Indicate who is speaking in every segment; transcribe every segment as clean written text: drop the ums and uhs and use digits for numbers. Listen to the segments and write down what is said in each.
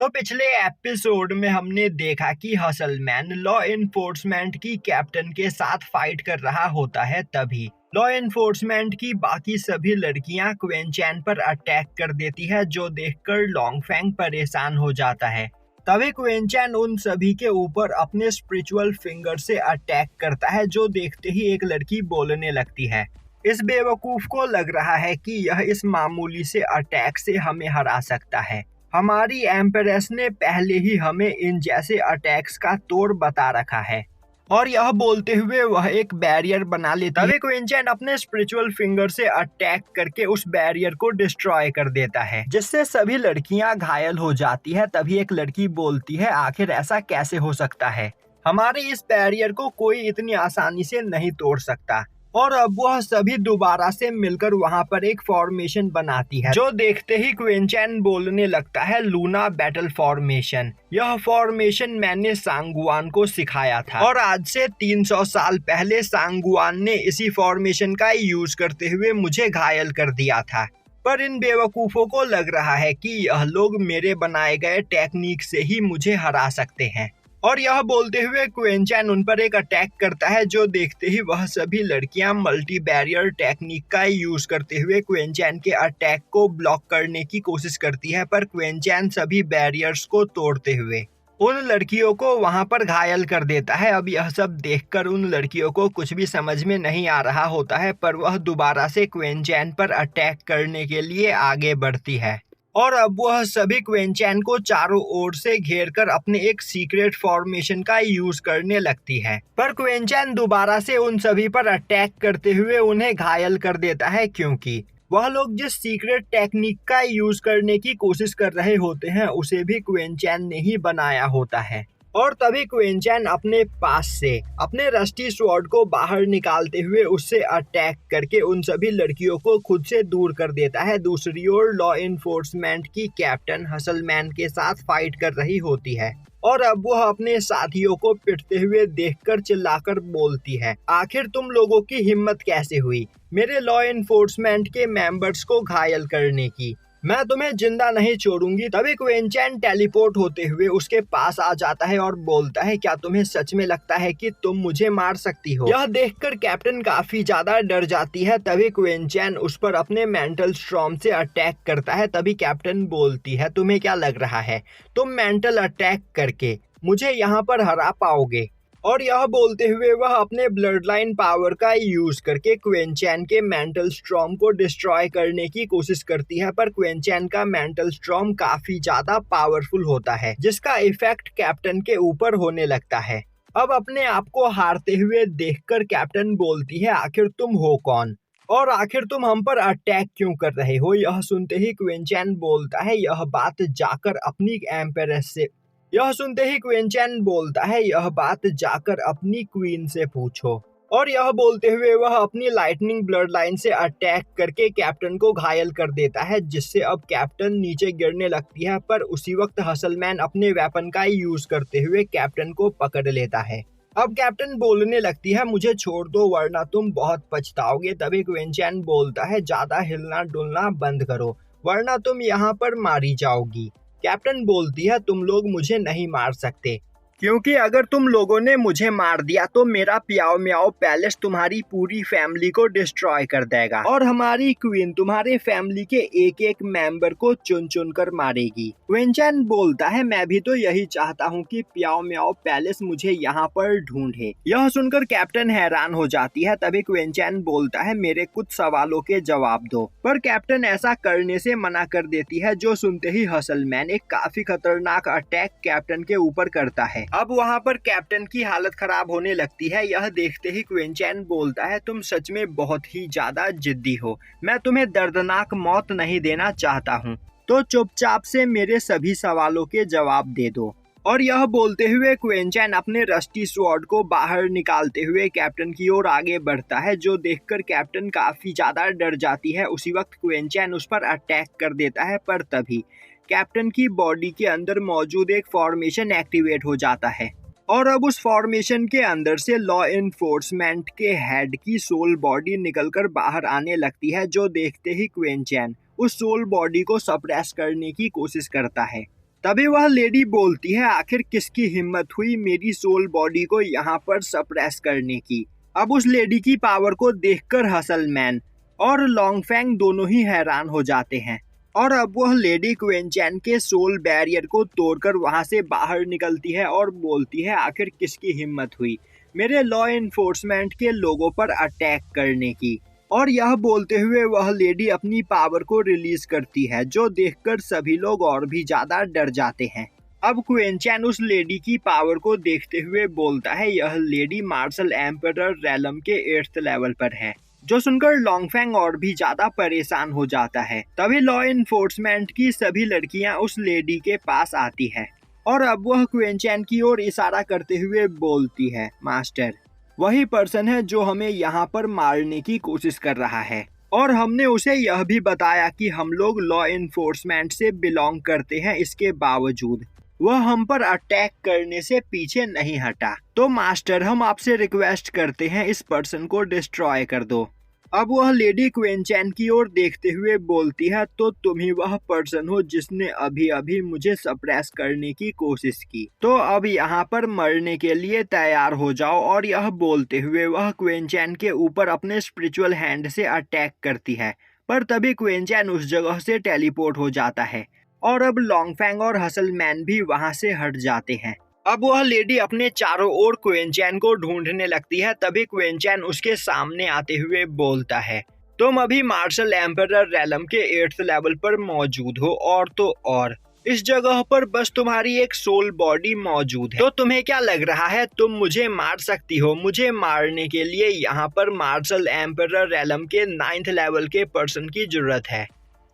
Speaker 1: तो पिछले एपिसोड में हमने देखा कि हसलमैन लॉ इन्फोर्समेंट की कैप्टन के साथ फाइट कर रहा होता है। तभी लॉ इन्फोर्समेंट की बाकी सभी लड़कियां क्वेनचैन पर अटैक कर देती है, जो देखकर लॉन्गफैंग परेशान हो जाता है। तभी क्वेनचैन उन सभी के ऊपर अपने स्पिरिचुअल फिंगर से अटैक करता है, जो देखते ही एक लड़की बोलने लगती है। इस बेवकूफ को लग रहा है कि यह इस मामूली से अटैक से हमें हरा सकता है। हमारी एम्प्रेस ने पहले ही हमें इन जैसे अटैक्स का तोड़ बता रखा है। और यह बोलते हुए वह एक बैरियर बना लेती है। तभी क्विंचन अपने स्पिरिचुअल फिंगर से अटैक करके उस बैरियर को डिस्ट्रॉय कर देता है, जिससे सभी लड़कियां घायल हो जाती है। तभी एक लड़की बोलती है, आखिर ऐसा कैसे हो सकता है? हमारे इस बैरियर को कोई इतनी आसानी से नहीं तोड़ सकता। और अब वह सभी दोबारा से मिलकर वहां पर एक फॉर्मेशन बनाती है, जो देखते ही क्विंचैन बोलने लगता है, लूना बैटल फॉर्मेशन। यह फॉर्मेशन मैंने सांगुआन को सिखाया था और आज से 300 साल पहले सांगुआन ने इसी फॉर्मेशन का यूज करते हुए मुझे घायल कर दिया था। पर इन बेवकूफों को लग रहा है कि यह लोग मेरे बनाए गए टेक्निक से ही मुझे हरा सकते हैं। और यह बोलते हुए क्वेनचैन उन पर एक अटैक करता है, जो देखते ही वह सभी लड़कियां मल्टी बैरियर टेक्निक का यूज करते हुए क्वेनचैन के अटैक को ब्लॉक करने की कोशिश करती है। पर क्वेनचैन सभी बैरियर्स को तोड़ते हुए उन लड़कियों को वहां पर घायल कर देता है। अब यह सब देखकर उन लड़कियों को कुछ भी समझ में नहीं आ रहा होता है, पर वह दोबारा से क्वेनचैन पर अटैक करने के लिए आगे बढ़ती है। और अब वह सभी क्वेनचैन को चारों ओर से घेर कर अपने एक सीक्रेट फॉर्मेशन का यूज करने लगती है। पर क्वेनचैन दोबारा से उन सभी पर अटैक करते हुए उन्हें घायल कर देता है, क्योंकि वह लोग जिस सीक्रेट टेक्निक का यूज करने की कोशिश कर रहे होते हैं उसे भी क्वेनचैन ने ही बनाया होता है। और तभी क्वेनचैन अपने पास से अपने रस्टी स्वॉर्ड को बाहर निकालते हुए उससे अटैक करके उन सभी लड़कियों को खुद से दूर कर देता है। दूसरी ओर लॉ इन्फोर्समेंट की कैप्टन हसलमैन के साथ फाइट कर रही होती है और अब वह अपने साथियों को पिटते हुए देखकर चिल्लाकर बोलती है, आखिर तुम लोगों की हिम्मत कैसे हुई मेरे लॉ इन्फोर्समेंट के मेंबर्स को घायल करने की? मैं तुम्हें जिंदा नहीं छोड़ूंगी। तभी क्वेनचैन टेलीपोर्ट होते हुए उसके पास आ जाता है और बोलता है, क्या तुम्हें सच में लगता है कि तुम मुझे मार सकती हो? यह देखकर कैप्टन काफी ज्यादा डर जाती है। तभी क्वेनचैन उस पर अपने मेंटल स्टॉर्म से अटैक करता है। तभी कैप्टन बोलती है, तुम्हें क्या लग रहा है तुम मेंटल अटैक करके मुझे यहाँ पर हरा पाओगे? और यह बोलते हुए वह अपने ब्लड लाइन पावर का यूज करके क्वेनचैन के मेंटल स्टॉर्म को डिस्ट्रॉय करने की कोशिश करती है। पर क्वेनचैन का मेंटल स्टॉर्म काफी ज्यादा पावरफुल होता है, जिसका इफेक्ट कैप्टन के ऊपर होने लगता है। अब अपने आप को हारते हुए देखकर कैप्टन बोलती है, आखिर तुम हो कौन और आखिर तुम हम पर अटैक क्यों कर रहे हो? यह सुनते ही क्वेनचैन बोलता है, यह बात जाकर अपनी एम्पेरेस से यह सुनते ही क्वेनचैन बोलता है, यह बात जाकर अपनी क्वीन से पूछो। और यह बोलते हुए वह अपनी लाइटनिंग ब्लड लाइन से अटैक करके कैप्टन को घायल कर देता है, जिससे अब कैप्टन नीचे गिरने लगती है। पर उसी वक्त हसलमैन अपने वेपन का यूज करते हुए कैप्टन को पकड़ लेता है। अब कैप्टन बोलने लगती है, मुझे छोड़ दो वरना तुम बहुत पछताओगे। तभी क्वेनचैन बोलता है, ज्यादा हिलना डुलना बंद करो वरना तुम यहाँ पर मारी जाओगी। कैप्टन बोलती है, तुम लोग मुझे नहीं मार सकते, क्योंकि अगर तुम लोगों ने मुझे मार दिया तो मेरा प्याओ म्याओ पैलेस तुम्हारी पूरी फैमिली को डिस्ट्रॉय कर देगा और हमारी क्वीन तुम्हारे फैमिली के एक एक मेंबर को चुन चुन कर मारेगी। क्वेनचैन बोलता है, मैं भी तो यही चाहता हूँ कि प्याओ म्याओ पैलेस मुझे यहाँ पर ढूंढे। यह सुनकर कैप्टन हैरान हो जाती है। तभी क्वेनचैन बोलता है, मेरे कुछ सवालों के जवाब दो। पर कैप्टन ऐसा करने से मना कर देती है, जो सुनते ही हसलमैन एक काफी खतरनाक अटैक कैप्टन के ऊपर करता है। अब वहां पर कैप्टन की हालत खराब होने लगती है। यह देखते ही क्वेनचैन बोलता है, तुम सच में बहुत ही ज्यादा जिद्दी हो, मैं तुम्हें दर्दनाक मौत नहीं देना चाहता हूँ, तो चुपचाप से मेरे सभी सवालों के जवाब दे दो। और यह बोलते हुए क्वेनचैन अपने रस्टी स्वॉर्ड को बाहर निकालते हुए कैप्टन की ओर आगे बढ़ता है, जो देखकर कैप्टन काफी ज्यादा डर जाती है। उसी वक्त क्वेनचैन उस पर अटैक कर देता है, पर तभी कैप्टन की बॉडी के अंदर मौजूद एक फॉर्मेशन एक्टिवेट हो जाता है और अब उस फॉर्मेशन के अंदर से लॉ इन्फोर्समेंट के हेड की सोल बॉडी निकलकर बाहर आने लगती है, जो देखते ही क्वेनचैन उस सोल बॉडी को सप्रेस करने की कोशिश करता है। तभी वह लेडी बोलती है, आखिर किसकी हिम्मत हुई मेरी सोल बॉडी को यहाँ पर सप्रेस करने की। अब उस लेडी की पावर को देखकर हसलमैन और लॉन्गफैंग दोनों ही हैरान हो जाते हैं और अब वह लेडी क्वेंचैन के सोल बैरियर को तोड़कर वहां से बाहर निकलती है और बोलती है, आखिर किसकी हिम्मत हुई मेरे लॉ एनफोर्समेंट के लोगों पर अटैक करने की। और यह बोलते हुए वह लेडी अपनी पावर को रिलीज करती है, जो देखकर सभी लोग और भी ज्यादा डर जाते हैं। अब क्वेंचैन उस लेडी की पावर को देखते हुए बोलता है, यह लेडी मार्शल एम्परर रैलम के 8th लेवल पर है, जो सुनकर लॉन्गफैंग और भी ज्यादा परेशान हो जाता है। तभी लॉ एनफोर्समेंट की सभी लड़कियां उस लेडी के पास आती है और अब वह क्वेंचैन की ओर इशारा करते हुए बोलती है, मास्टर वही पर्सन है जो हमें यहाँ पर मारने की कोशिश कर रहा है और हमने उसे यह भी बताया कि हम लोग लॉ एनफोर्समेंट से बिलोंग करते हैं, इसके बावजूद वह हम पर अटैक करने से पीछे नहीं हटा। तो मास्टर हम आपसे रिक्वेस्ट करते हैं इस पर्सन को डिस्ट्रॉय कर दो। अब वह लेडी क्वेंचैन की ओर देखते हुए बोलती है, तो तुम ही वह पर्सन हो जिसने अभी अभी मुझे सप्रेस करने की कोशिश की, तो अब यहाँ पर मरने के लिए तैयार हो जाओ। और यह बोलते हुए वह क्वेंचैन के ऊपर अपने स्पिरिचुअल हैंड से अटैक करती है, पर तभी क्वेंचैन उस जगह से टेलीपोर्ट हो जाता है और अब लॉन्गफैंग और हसलमैन भी वहां से हट जाते हैं। अब वह लेडी अपने चारों ओर क्वेंचैन को ढूंढने लगती है। तभी क्वेंचैन उसके सामने आते हुए बोलता है, तुम अभी मार्शल एम्परर रैलम के 8th लेवल पर मौजूद हो और तो और इस जगह पर बस तुम्हारी एक सोल बॉडी मौजूद है, तो तुम्हें क्या लग रहा है तुम मुझे मार सकती हो? मुझे मारने के लिए यहाँ पर मार्शल एम्परर रैलम के 9th लेवल के पर्सन की जरूरत है।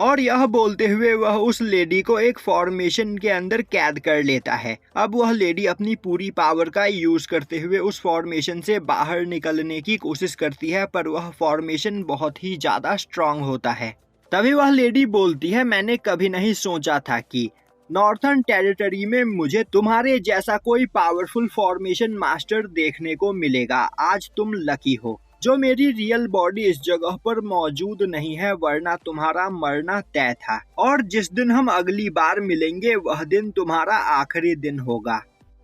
Speaker 1: और यह बोलते हुए वह उस लेडी को एक फॉर्मेशन के अंदर कैद कर लेता है। अब वह लेडी अपनी पूरी पावर का यूज करते हुए उस फॉर्मेशन से बाहर निकलने की कोशिश करती है, पर वह फॉर्मेशन बहुत ही ज्यादा स्ट्रांग होता है। तभी वह लेडी बोलती है, मैंने कभी नहीं सोचा था कि नॉर्थर्न टेरिटरी में मुझे तुम्हारे जैसा कोई पावरफुल फॉर्मेशन मास्टर देखने को मिलेगा। आज तुम लकी हो जो मेरी रियल बॉडी इस जगह पर मौजूद नहीं है, वरना तुम्हारा मरना तय था। और जिस दिन हम अगली बार मिलेंगे वह दिन तुम्हारा आखिरी दिन होगा।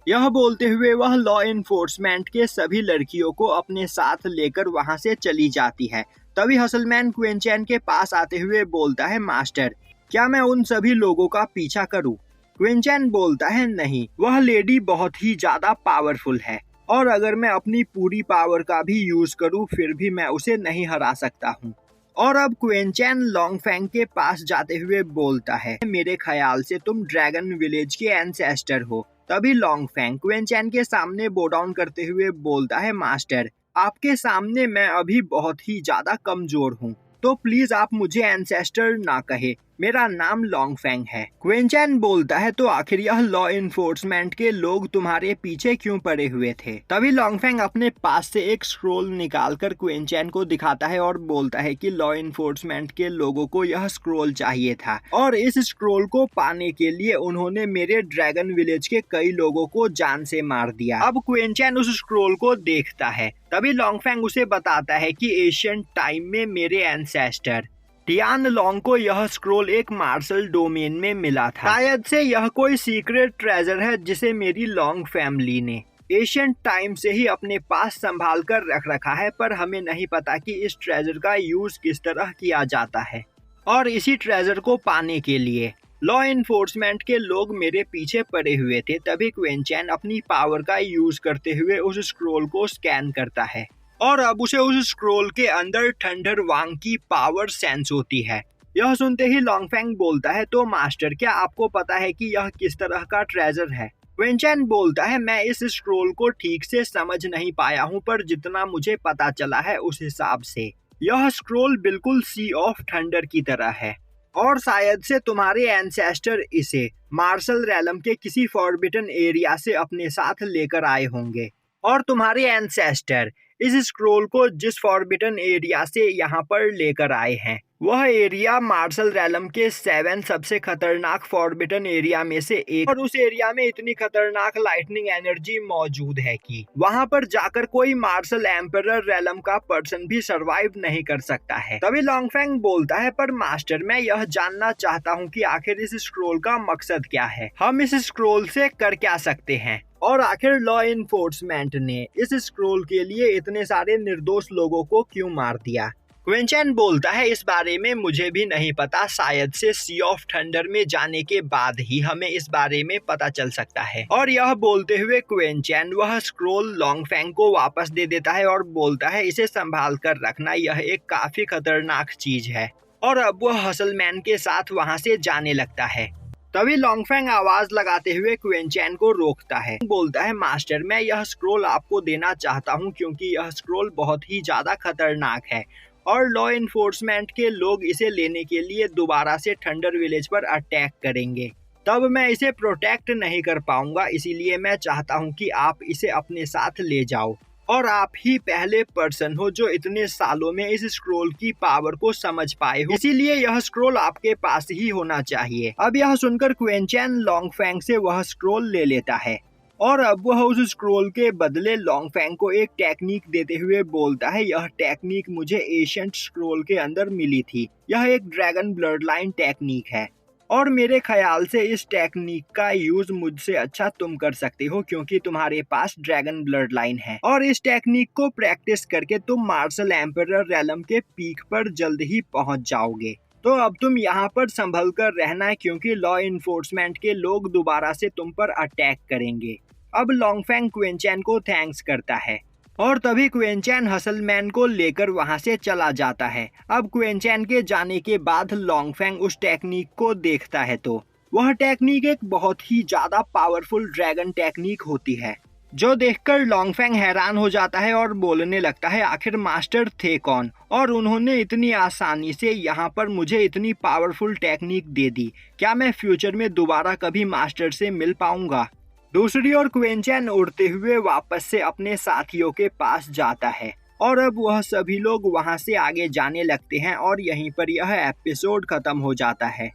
Speaker 1: यह बोलते हुए वह लॉ एनफोर्समेंट के सभी लड़कियों को अपने साथ लेकर वहां से चली जाती है। तभी हसलमैन क्वेंचैन के पास आते हुए बोलता है, मास्टर क्या मैं उन सभी लोगों का पीछा करूं? क्वेंचैन बोलता है, नहीं, वह लेडी बहुत ही ज्यादा पावरफुल है और अगर मैं अपनी पूरी पावर का भी यूज करूं फिर भी मैं उसे नहीं हरा सकता हूं। और अब क्वेंचैन लॉन्गफैंग के पास जाते हुए बोलता है, मेरे ख्याल से तुम ड्रैगन विलेज के एंसेस्टर हो। तभी लॉन्गफैंग क्वेंचैन के सामने बो डाउन करते हुए बोलता है, मास्टर आपके सामने मैं अभी बहुत ही ज्यादा कमजोर हूँ, तो प्लीज आप मुझे एंसेस्टर ना कहे, मेरा नाम लॉन्गफैंग है। क्वेंचैन बोलता है, तो आखिर यह लॉ एनफोर्समेंट के लोग तुम्हारे पीछे क्यों पड़े हुए थे? तभी लॉन्गफैंग अपने पास से एक स्क्रोल निकालकर क्वेंचैन को दिखाता है और बोलता है कि लॉ एनफोर्समेंट के लोगों को यह स्क्रोल चाहिए था और इस स्क्रोल को पाने के लिए उन्होंने मेरे ड्रैगन विलेज के कई लोगों को जान से मार दिया। अब क्वेंचैन उस स्क्रोल को देखता है। तभी लॉन्गफैंग उसे बताता है कि एशियंट टाइम में मेरे एंसेस्टर टियान लॉन्ग को यह स्क्रोल एक मार्शल डोमेन में मिला था। शायद से यह कोई सीक्रेट ट्रेजर है जिसे मेरी लॉन्ग फैमिली ने एशियंट टाइम से ही अपने पास संभाल कर रख रखा है, पर हमें नहीं पता कि इस ट्रेजर का यूज किस तरह किया जाता है। और इसी ट्रेजर को पाने के लिए लॉ एनफोर्समेंट के लोग मेरे पीछे पड़े हुए थे। तभी क्वेंचैन अपनी पावर का यूज करते हुए उस स्क्रोल को स्कैन करता है और अब उसे उस स्क्रोल के अंदर थंडर वांग की पावर सेंस होती है। यह सुनते ही लॉन्गफैंग बोलता है, तो मास्टर क्या आपको पता है कि यह किस तरह का ट्रेजर है? क्वेंचैन बोलता है, मैं इस स्क्रोल को ठीक से समझ नहीं पाया हूँ, पर जितना मुझे पता चला है उस हिसाब से यह स्क्रोल बिल्कुल सी ऑफ थंडर की तरह है और शायद से तुम्हारे एंसेस्टर इसे मार्शल रैलम के किसी फॉरबिडन एरिया से अपने साथ लेकर आए होंगे और तुम्हारे एंसेस्टर इस स्क्रोल को जिस फॉरबिडन एरिया से यहाँ पर लेकर आए हैं वह एरिया मार्शल रैलम के 7 सबसे खतरनाक फॉरबिडन एरिया में से एक, और उस एरिया में इतनी खतरनाक लाइटनिंग एनर्जी मौजूद है कि वहां पर जाकर कोई मार्शल एम्परर रैलम का पर्सन भी सरवाइव नहीं कर सकता है। तभी लॉन्गफैंग बोलता है, पर मास्टर मैं यह जानना चाहता हूँ कि आखिर इस स्क्रोल का मकसद क्या है, हम इस स्क्रोल से कर क्या सकते हैं, और आखिर लॉ इन्फोर्समेंट ने इस स्क्रोल के लिए इतने सारे निर्दोष लोगों को क्यों मार दिया। क्विंचैन बोलता है, इस बारे में मुझे भी नहीं पता, शायद से सी ऑफ थंडर में जाने के बाद ही हमें इस बारे में पता चल सकता है। और यह बोलते हुए क्विंचैन वह स्क्रोल लॉन्गफैंग को वापस दे देता है और बोलता है, इसे संभाल कर रखना, यह एक काफी खतरनाक चीज है। और अब वह हसलमैन के साथ वहां से जाने लगता है। तभी लॉन्गफैंग आवाज लगाते हुए क्विंचैन को रोकता है, बोलता है, मास्टर मैं यह स्क्रोल आपको देना चाहता हूँ क्योंकि यह स्क्रोल बहुत ही ज्यादा खतरनाक है और लॉ इन्फोर्समेंट के लोग इसे लेने के लिए दोबारा से थंडर विलेज पर अटैक करेंगे, तब मैं इसे प्रोटेक्ट नहीं कर पाऊंगा, इसीलिए मैं चाहता हूं कि आप इसे अपने साथ ले जाओ। और आप ही पहले पर्सन हो जो इतने सालों में इस स्क्रोल की पावर को समझ पाए हो, इसीलिए यह स्क्रोल आपके पास ही होना चाहिए। अब यह सुनकर क्विंचैन लॉन्गफैंग से वह स्क्रोल ले लेता है और अब वह उस स्क्रोल के बदले लॉन्गफैंग को एक टेक्निक देते हुए बोलता है, यह टेक्निक मुझे एशियंट स्क्रोल के अंदर मिली थी, यह एक ड्रैगन ब्लड लाइन टेक्निक है और मेरे ख्याल से इस टेक्निक का यूज मुझसे अच्छा तुम कर सकते हो क्योंकि तुम्हारे पास ड्रैगन ब्लड लाइन है और इस टेक्निक को प्रैक्टिस करके तुम मार्शल एम्परर रैलम के पीक पर जल्द ही पहुंच जाओगे। तो अब तुम यहाँ पर संभल कर रहना है क्योंकि लॉ इन्फोर्समेंट के लोग दोबारा से तुम पर अटैक करेंगे। अब लॉन्गफैंग क्विंचैन को थैंक्स करता है और तभी क्विंचैन हसलमैन को लेकर वहां से चला जाता है। अब क्विंचैन के जाने के बाद लॉन्गफैंग उस टेक्निक को देखता है तो वह टेक्निक एक बहुत ही ज्यादा पावरफुल ड्रैगन टेक्निक होती है, जो देखकर लॉन्गफैंग हैरान हो जाता है और बोलने लगता है, आखिर मास्टर थे कौन और उन्होंने इतनी आसानी से यहाँ पर मुझे इतनी पावरफुल टेक्निक दे दी, क्या मैं फ्यूचर में दोबारा कभी मास्टर से मिल पाऊंगा। दूसरी ओर क्विंचैन उड़ते हुए वापस से अपने साथियों के पास जाता है और अब वह सभी लोग वहां से आगे जाने लगते हैं और यहीं पर यह एपिसोड खत्म हो जाता है।